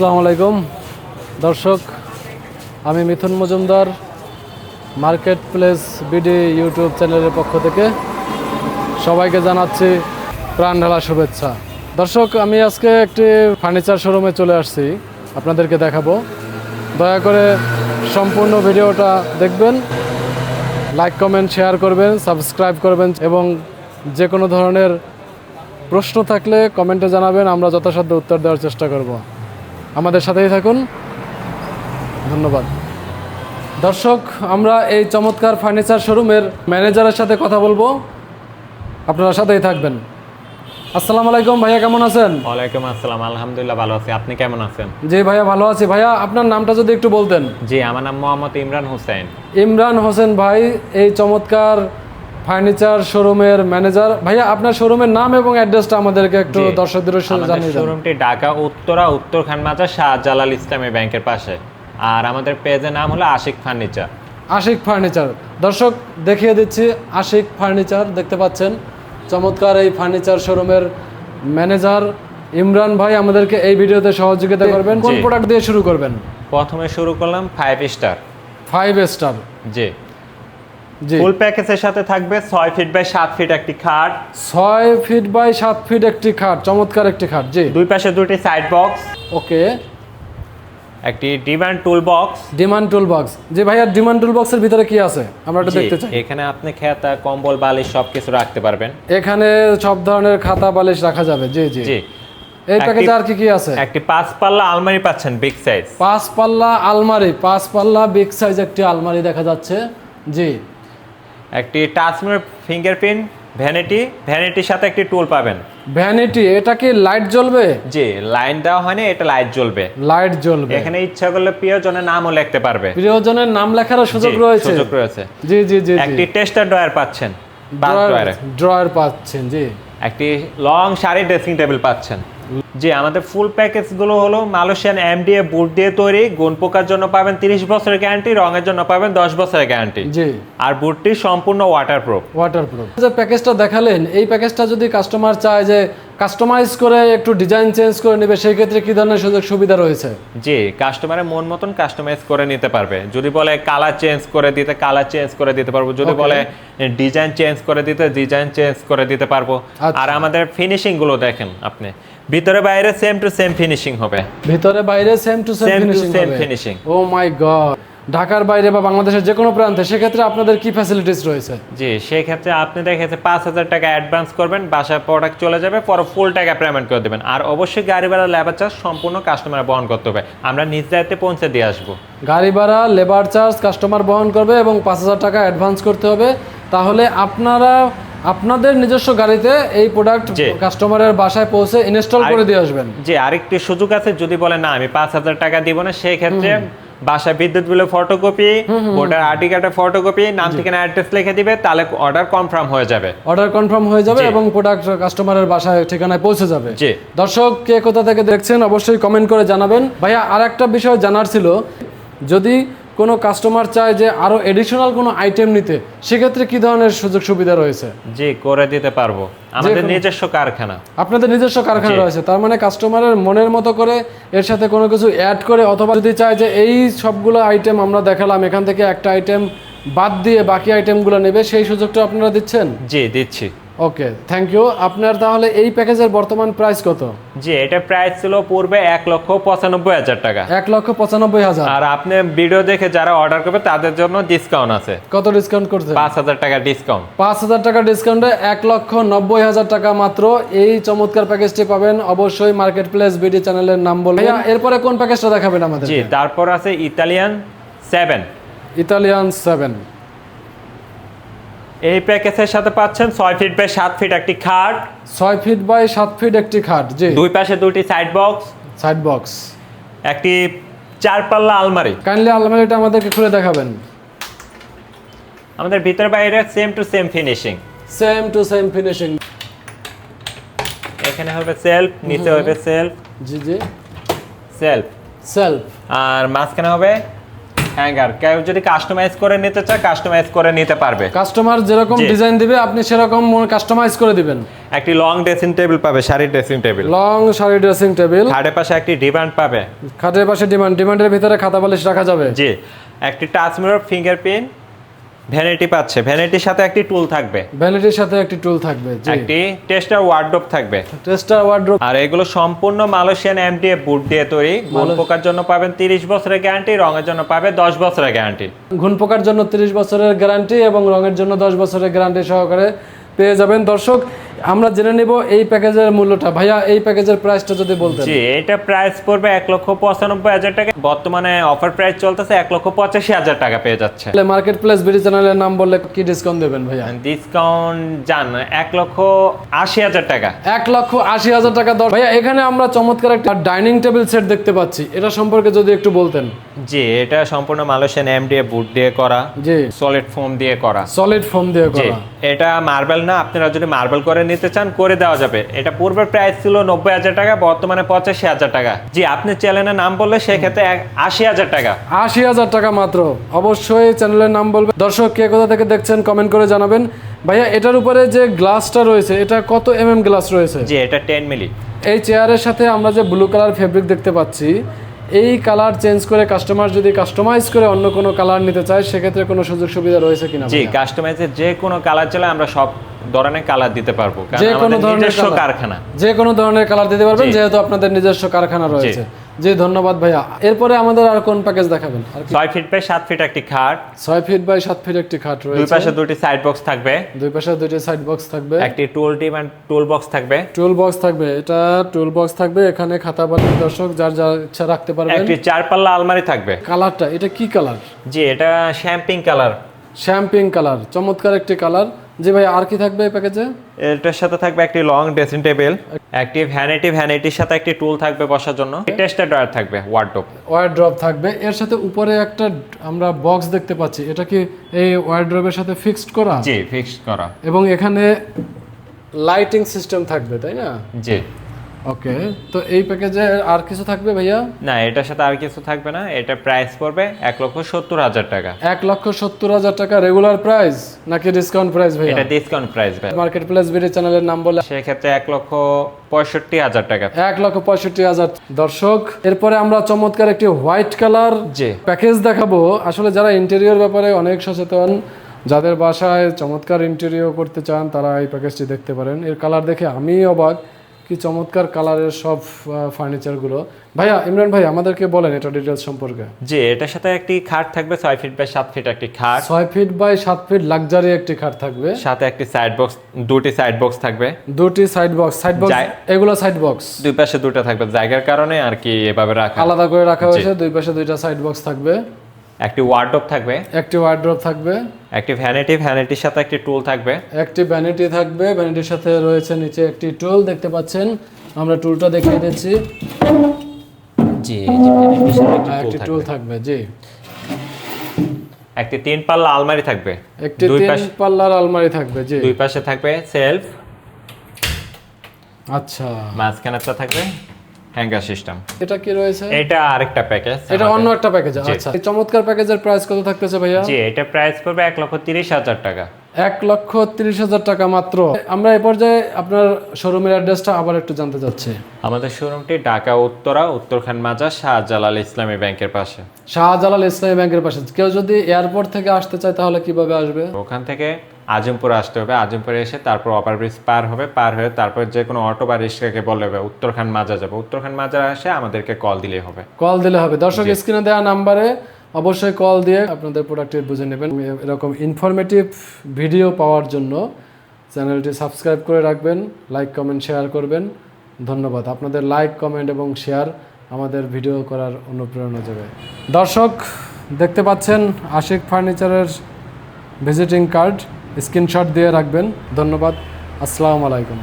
আসসালামু আলাইকুম দর্শক, আমি Mithun Majumdar market place BD YouTube চ্যানেলের পক্ষ থেকে সবাইকে জানাচ্ছি প্রাণ ঢালা শুভেচ্ছা। দর্শক, আমি আজকে একটি ফার্নিচার শোরুমে চলে আসছি, আপনাদেরকে দেখাবো। দয়া করে সম্পূর্ণ ভিডিওটা দেখবেন, লাইক কমেন্ট শেয়ার করবেন, সাবস্ক্রাইব করবেন এবং যে কোনো ধরনের প্রশ্ন থাকলে কমেন্টে জানাবেন, আমরা যথাসাধ্য উত্তর দেওয়ার চেষ্টা করব। আমাদের সাথেই থাকুন, ধন্যবাদ। দর্শক, আমরা এই চমৎকার ফার্নিচার শোরুমের ম্যানেজারের সাথে কথা বলবো, আপনারা সাথেই থাকবেন। আসসালামু আলাইকুম ভাইয়া, কেমন আছেন? ওয়ালাইকুম আসসালাম, আলহামদুলিল্লাহ ভালো আছি। আপনি কেমন আছেন? জি ভাইয়া, ভালো আছি। ভাইয়া, আপনার নামটা যদি একটু বলতেন। জি, আমার নাম মোহাম্মদ ইমরান হোসেন। ইমরান হোসেন ভাই, এই চমৎকার ফার্নিচার শোরুমের ম্যানেজার। ভাইয়া, আপনার শোরুমের নাম এবং অ্যাড্রেসটা আমাদেরকে একটু দর্শকদের সাথে জানিয়ে দেন। শোরুমটি ঢাকা উত্তর খানবাজার শাহজালাল ইসলামী ব্যাংকের পাশে, আর আমাদের পেজের নাম হলো আশিক ফার্নিচার। আশিক ফার্নিচার। দর্শক, দেখিয়ে দিচ্ছি, আশিক ফার্নিচার দেখতে পাচ্ছেন। চমৎকার এই ফার্নিচার শোরুমের ম্যানেজার ইমরান ভাই আমাদেরকে এই ভিডিওতে সহযোগিতা করবেন। কোন প্রোডাক্ট দিয়ে শুরু করবেন? প্রথমে শুরু করলাম 5 স্টার। 5 স্টার। জি জি, ফুল প্যাকেজের সাথে থাকবে 6 ফিট বাই 7 ফিট একটি খাট। 6 ফিট বাই 7 ফিট একটি খাট, চমৎকার একটি খাট। জি, দুই পাশে দুটি সাইড বক্স, ওকে। একটি demand tool box. Demand tool box. জি ভাইয়া, ডিমান্ড টুল বক্সের ভিতরে কি আছে আমরা একটু দেখতে চাই। এখানে আপনি খাতা, কম্বল, বালিশ সবকিছু রাখতে পারবেন। এখানে সব ধরনের খাতা বালিশ রাখা যাবে। জি জি জি। এই প্যাকেজে আর কি কি আছে? একটি 5 পাল্লা আলমারি পাচ্ছেন, বিগ সাইজ। 5 পাল্লা আলমারি, 5 পাল্লা বিগ সাইজ একটি আলমারি দেখা যাচ্ছে। জি, একটি টাচ ফিঙ্গারপ্রিন্ট ভ্যানিটির সাথে একটি টুল পাবেন। ভ্যানিটি, এটা কি লাইট জ্বলবে? জি, লাইন দেওয়া হয়নি, এটা লাইট জ্বলবে। লাইট জ্বলবে। এখানে ইচ্ছা করলে প্রিয়জনের নামও লিখতে পারবে। প্রিয়জনের নাম লেখারও সুযোগ রয়েছে। সুযোগ রয়েছে। জি জি জি। একটি টেস্টার ড্রয়ার পাচ্ছেন, ড্রয়ার পাচ্ছেন। জি, একটি লং শাড়ি ড্রেসিং টেবিল পাচ্ছেন। জি, আমাদের ফুল প্যাকেজ গুলো হলো মালয়েশিয়ান এমডিএ বুট দিয়ে তৈরি। গুণ পোকার জন্য পাবেন 30 বছরের গ্যারান্টি, রঙের জন্য পাবেন 10 বছরের গ্যারান্টি। জি, আর বুটটি সম্পূর্ণ ওয়াটারপ্রুফ। যে প্যাকেজটা দেখালেন, এই প্যাকেজটা যদি কাস্টমার চায় যে কাস্টমাইজ করে একটু ডিজাইন চেঞ্জ করে নেবে, সেই ক্ষেত্রে কি ধরনের সুযোগ সুবিধা রয়েছে? জি, কাস্টমারের মন মতন কাস্টমাইজ করে নিতে পারবে। যদি বলে কালার চেঞ্জ করে দিতে, কালার চেঞ্জ করে দিতে পারবো। যদি বলে ডিজাইন চেঞ্জ করে দিতে, ডিজাইন চেঞ্জ করে দিতে পারবো। আর আমাদের ফিনিশিং গুলো দেখেন আপনি, ভিতরে বাইরে সেম টু সেম ফিনিশিং হবে। ভিতরে বাইরে same to same finishing. Oh my god! ঢাকার বাইরে বা বাংলাদেশের যে কোনো প্রান্তে, সেক্ষেত্রে আপনাদের কি ফ্যাসিলিটিস রয়েছে? জি, সেই ক্ষেত্রে আপনি দেখেছে 5,000 টাকা অ্যাডভান্স করবেন, বাসায় প্রোডাক্ট চলে যাবে, পরে ফুল টাকা পেমেন্ট করে দেবেন। আর অবশ্যই গাড়ি ভাড়া, লেবার চার্জ সম্পূর্ণ কাস্টমার বহন করতে হবে। আমরা নিজ দায়িত্বে পৌঁছে দিয়ে আসবো। গাড়ি ভাড়া, লেবার চার্জ কাস্টমার বহন করবে এবং 5,000 টাকা অ্যাডভান্স করতে হবে। তাহলে আপনারা আপনাদের নিজস্ব গাড়িতে এই প্রোডাক্ট কাস্টমারের বাসায় পৌঁছে ইনস্টল করে দিয়ে আসবেন। জি, আরেকটি সুযোগ আছে, যদি বলে না আমি 5,000 টাকা দিব না, সেই ক্ষেত্রে বাসায় বিদ্যুৎ বিলের ফটোকপি, ভোটার আইডি কার্ডের ফটোকপি, নাম ঠিকানা অ্যাড্রেস লিখে দিবে, তাহলে অর্ডার কনফার্ম হয়ে যাবে। অর্ডার কনফার্ম হয়ে যাবে এবং প্রোডাক্ট কাস্টমারের বাসায় ঠিকানায় পৌঁছে যাবে। জি। দর্শক, কে কোথা থেকে দেখছেন অবশ্যই কমেন্ট করে জানাবেন। ভাইয়া, আরেকটা বিষয় জানার ছিল, যদি কোনো কাস্টমার চায় যে আরো এডিশনাল কোনো আইটেম নিতে, সেক্ষেত্রে কি ধরনের সুযোগ সুবিধা রয়েছে? জি, করে দিতে পারবো। আমাদের নিজস্ব কারখানা। আপনাদের নিজস্ব কারখানা রয়েছে, তার মানে কাস্টমারের মনের মতো করে এর সাথে কোনো কিছু অ্যাড করে, অথবা যদি চায় যে এই সবগুলো আইটেম আমরা দেখালাম, এখান থেকে একটা আইটেম বাদ দিয়ে বাকি আইটেমগুলো নেবে, সেই সুযোগটা আপনারা দিচ্ছেন? জি, দিচ্ছি। ওকে, থ্যাংক ইউ। আপনার তাহলে এই প্যাকেজের বর্তমান প্রাইস কত? জি, এটা প্রাইস ছিল পূর্বে 1,95,000 টাকা। 1,95,000। আর আপনি ভিডিও দেখে যারা অর্ডার করবে তাদের জন্য ডিসকাউন্ট আছে। কত ডিসকাউন্ট করছে? 5,000 টাকা ডিসকাউন্ট। 5,000 টাকা ডিসকাউন্টে 1,90,000 টাকা মাত্র এই চমৎকার প্যাকেজটি পাবেন। অবশ্যই মার্কেট প্লেস বিডি চ্যানেলের নাম বলবেন। এরপরে কোন প্যাকেজটা দেখাবেন আমাদের? জি, তারপর আছে ইতালিয়ান 7। ইতালিয়ান 7। এই প্যাকেজের সাথে পাচ্ছেন 6 ফিট বাই 7 ফিট একটি খাট। 6 ফিট বাই 7 ফিট একটি খাট। জি। দুই পাশে দুটি সাইড বক্স। Side box. একটি 4 পাল্লা আলমারি। কাইন্ডলি আলমারিটা আমাদেরকে খুলে দেখাবেন। আমাদের ভিতর বাইরে same to same finishing. Same to same finishing. এখানে হবে সেলফ, নিচে হবে সেলফ। জি জি। সেলফ। সেলফ। আর মাঝখানে হবে হ্যাঙ্গার কেউ যদি কাস্টমাইজ করে নিতে চায় কাস্টমাইজ করে নিতে পারবে। কাস্টমার যেরকম জি। ডিজাইন দিবে আপনি সেরকম কাস্টমাইজ করে দিবেন। একটি লং ড্রেসিং টেবিল পাবে, শাড়ির dressing table. Long sari dressing table, খাটের পাশে একটি ডিমান্ড পাবে। খাটের পাশে ডিমান্ডের ভিতরে খাতা বালিশ রাখা যাবে। জি, একটি টাচ মিরর, ফিঙ্গারপ্রিন্ট, ভ্যানিটি পাচ্ছে। ভ্যানিটির সাথে একটি টুল থাকবে। ভ্যানিটির সাথে একটি টুল থাকবে। জি, একটি টেস্টার ওয়ার্ডরোব থাকবে। Tester wardrobe. আর এগুলো সম্পূর্ণ মালয়েশিয়ান এমডিএফ বুট দিয়ে তৈরি। ঘুণ পোকার জন্য পাবেন 30 বছরের গ্যারান্টি, রঙের জন্য পাবে 10 বছরের গ্যারান্টি। ঘুণ পোকার জন্য 30 বছরের গ্যারান্টি এবং রঙের জন্য 10 বছরের গ্যারান্টি সহকারে পেয়ে যাবেন। দর্শক, আমরা জেনে নিব এই প্যাকেজের মূল্যটা। ভাইয়া, এই প্যাকেজের প্রাইসটা যদি বলতেন। জি, এটা প্রাইস পড়বে 1,95,000 টাকা। বর্তমানে অফার প্রাইস চলতেছে 1,85,000 টাকা পেয়ে যাচ্ছে। মার্কেট প্লেস বিডি চ্যানেলের নাম বললে কি ডিসকাউন্ট দেবেন ভাইয়া? ডিসকাউন্ট জান 1,80,000 টাকা। 1,80,000 টাকা। ভাইয়া, এখানে আমরা চমৎকার একটা ডাইনিং টেবিল সেট দেখতে পাচ্ছি, এটা সম্পর্কে যদি একটু বলতেন। জি, এটা সম্পূর্ণ মালয়েশিয়ান এমডিএফ বুট দিয়ে করা। জি, সলিড ফোম দিয়ে করা। সলিড ফোম দিয়ে জি, করা। এটা মার্বেল না, আপনারা যদি মার্বেল করে নিতে চান করে দেওয়া যাবে। এটা পূর্বের প্রাইস ছিল 90,000 টাকা, বর্তমানে 85,000 টাকা। জি, আপনি চ্যানেলের নাম বললে সেক্ষেত্রে 80,000 টাকা। 80,000 টাকা মাত্র। অবশ্যই চ্যানেলের নাম বলবেন। দর্শক, কে কোথা থেকে দেখছেন কমেন্ট করে জানাবেন। ভাইয়া, এটার উপরে যে গ্লাসটা রয়েছে, এটা কত গ্লাস রয়েছে? জি, এটা 10 মিলি। এই চেয়ারের সাথে আমরা যে ব্লু কালার ফেব্রিক দেখতে পাচ্ছি, এই কালার চেঞ্জ করে কাস্টমার যদি কাস্টমাইজ করে অন্য কোনো কালার নিতে চায় সেক্ষেত্রে কোনো সুযোগ সুবিধা রয়েছে কিনা? জি, কাস্টমাইজের যে কোনো কালার চাইলে আমরা সব ধরনের কালার দিতে পারবো, কারণ যে কোনো আমাদের ধরনের নিজস্ব কারখানা। যে কোনো ধরনের কালার দিতে পারবেন, জি। যেহেতু আপনাদের নিজস্ব কারখানা রয়েছে। জি, ধন্যবাদ ভাইয়া। এরপরে আমাদের আর কোন প্যাকেজ দেখাবেন? 6 ফিট বাই 7 ফিট একটি খাট, 6 ফিট বাই 7 ফিট একটি খাট দুই রয়েছে। পাশে দুটি সাইড বক্স থাকবে, দুই পাশে দুটি সাইড বক্স থাকবে, একটি টুল বক্স থাকবে, টুল বক্স থাকবে। এটা টুল বক্স থাকবে, এখানে খাতা বালিশ দর্শক যার যা ইচ্ছা রাখতে পারবেন। একটি 4 পাল্লা আলমারি থাকবে। কালারটা এটা কি কালার? জি, এটা শ্যাম্পিং কালার। শ্যাম্পিং কালার, চমৎকার একটি কালার। জি ভাই, আর কি থাকবে এই প্যাকেজে? এটার সাথে থাকবে একটি লং ড্রেসিং টেবিল, একটি ভ্যানিটির সাথে একটি টুল থাকবে বসার জন্য, টেস্টার ড্রয়ার থাকবে, ওয়ারড্রপ থাকবে। এর সাথে উপরে একটা আমরা বক্স দেখতে পাচ্ছি, এটা কি এই ওয়ারড্রপের সাথে ফিক্সড করা? জি, ফিক্সড করা। এবং এখানে লাইটিং সিস্টেম থাকবে, তাই না? জি। ওকে, তো এই প্যাকেজে আর কিছু থাকবে ভাইয়া? না, এটার সাথে আর কিছু থাকবে না। এটা প্রাইস পড়বে 1,70,000 টাকা। 1,70,000 টাকা রেগুলার প্রাইস নাকি ডিসকাউন্ট প্রাইস ভাইয়া? এটা ডিসকাউন্ট প্রাইস ভাই। মার্কেট প্লেস বিডি চ্যানেলের নাম বলে সেক্ষেত্রে 1,65,000 টাকা। 1,65,000। দর্শক, এরপরে আমরা চমৎকার একটি হোয়াইট কালার জি। প্যাকেজ দেখাবো। আসলে যারা ইন্টেরিয়র ব্যাপারে অনেক সচেতন, যাদের বাসায় চমৎকার ইন্টেরিয়র করতে চান, তারা এই প্যাকেজটি দেখতে পারেন। এর কালার দেখে আমি অবাক, কি চমৎকার কালারের সব ফার্নিচারগুলো। ভাইয়া, ইমরান ভাই আমাদেরকে বলেন এটা ডিটেলস সম্পর্কে। জি, এটার সাথে একটি খাট থাকবে 6 ফিট বাই 7 ফিট একটি খাট, 6 ফিট বাই 7 ফিট লাক্সারি একটি খাট থাকবে, সাথে একটি সাইড বক্স, দুটি সাইড বক্স থাকবে, দুটি সাইড বক্স। এগুলো সাইড বক্স দুই পাশে দুটো থাকবে, জায়গার কারণে আর কি এভাবে রাখা, আলাদা করে রাখা হয়েছে। দুই পাশে দুইটা সাইড বক্স থাকবে, একটি ওয়ার্ডরোব থাকবে, একটি ওয়ার্ডরোব থাকবে, একটি ভ্যানিটির সাথে একটি টুল থাকবে, একটি ভ্যানিটি থাকবে। ভ্যানিটির সাথে রয়েছে নিচে একটি টুল দেখতে পাচ্ছেন, আমরা টুলটা দেখিয়ে দিচ্ছি। জি, ভ্যানিটির সাথে একটি টুল থাকবে। জি, একটি 3 পাল্লা আলমারি থাকবে, একটি 3 পাল্লার আলমারি থাকবে। জি, দুই পাশে থাকবে সেলফ, আচ্ছা, মাঝখানেটা থাকবে হ্যাঙ্গার সিস্টেম। এটা কি রয়েছে? এটা আরেকটা প্যাকেজ, এটা অন্য একটা প্যাকেজ। আচ্ছা, এই চমৎকার প্যাকেজের প্রাইস কত থাকতেছে ভাইয়া? জি, এটা প্রাইস পড়বে 1,30,000 টাকা। 1,30,000 টাকা মাত্র। আমরা এই পর্যায়ে আপনার শোরুমের অ্যাড্রেসটা আবার একটু জানতে চাচ্ছি। আমাদের শোরুমটি ঢাকা উত্তরখান মাজার শাহজালাল ইসলামী ব্যাংকের পাশে। শাহজালাল ইসলামী ব্যাংকের পাশে। কেউ যদি এয়ারপোর্ট থেকে আসতে চায় তাহলে কিভাবে আসবে? ওখান থেকে আজিমপুরে আসতে হবে, আজিমপুরে এসে তারপর ওভারব্রিজ পার হবে, পার হয়ে তারপর যে কোনো অটো বা রিক্সাকে বললে হবে উত্তরখান মাজার যাবে, উত্তরখান মাজার আসে আমাদেরকে কল দিলেই হবে। কল দিলে হবে। দর্শক, স্ক্রিনে দেওয়া নাম্বারে অবশ্যই কল দিয়ে আপনাদের প্রোডাক্টটি বুঝে নেবেন। এরকম ইনফরমেটিভ ভিডিও পাওয়ার জন্য চ্যানেলটি সাবস্ক্রাইব করে রাখবেন, লাইক কমেন্ট শেয়ার করবেন। ধন্যবাদ। আপনাদের লাইক কমেন্ট এবং শেয়ার আমাদের ভিডিও করার অনুপ্রেরণা যোগায়। দর্শক, দেখতে পাচ্ছেন আশিক ফার্নিচারের ভিজিটিং কার্ড, স্ক্রিনশট দিয়ে রাখবেন। ধন্যবাদ। আসসালামু আলাইকুম।